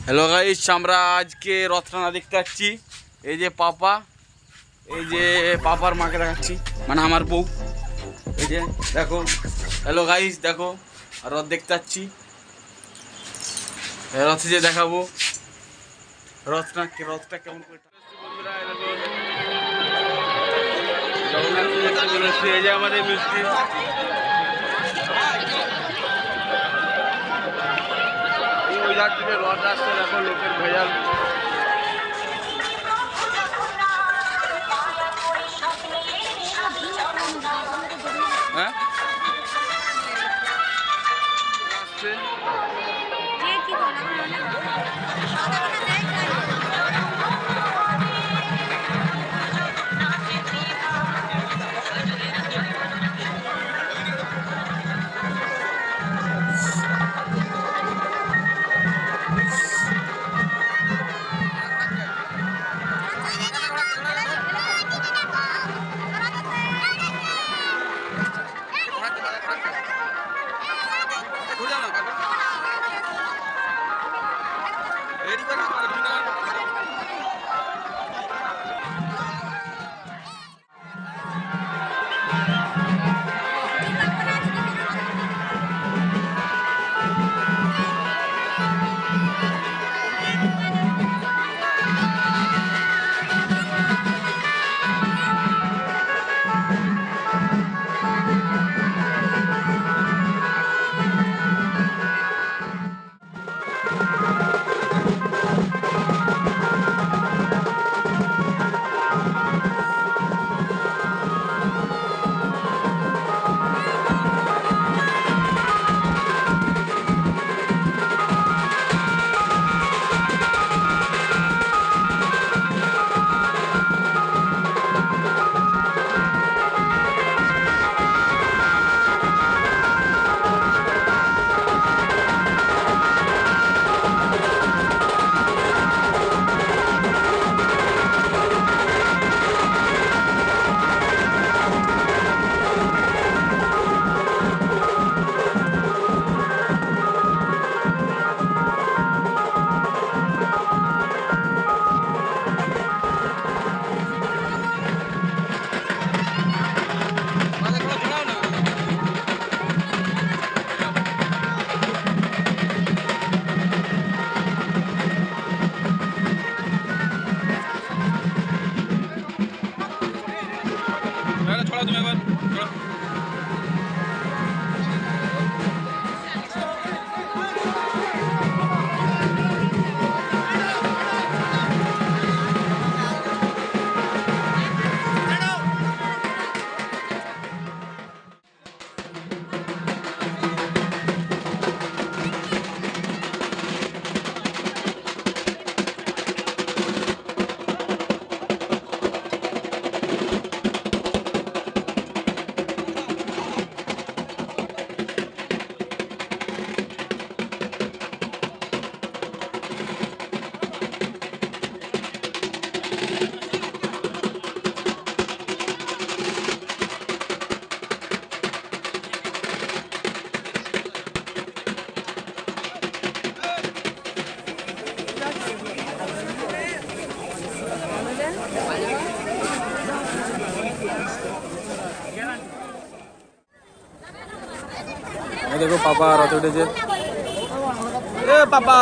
Hello guys, আমরা আজকে রথটানা দেখতে যাচ্ছি। এই যে পাপা, এই যে পাপার মাকে দেখাচ্ছি, মানে আমার বউ। এই যে দেখো, হ্যালো গাইস দেখো, রথ দেখতে যাচ্ছি। রথে যে দেখাবো রথটা কেমন করে। বন্ধুরা জগন্নাথ দেখতে চলে এসেছি। এই যে আমাদের মিস্ত্রি, ওই ধার থেকে রথ আসছে, দেখো লোকের ভেজাল। হ্যাঁ আসছে। ছড়া তুমি একবার ছড়া। দেখো পাপা রথে উঠেছে। এ পাপা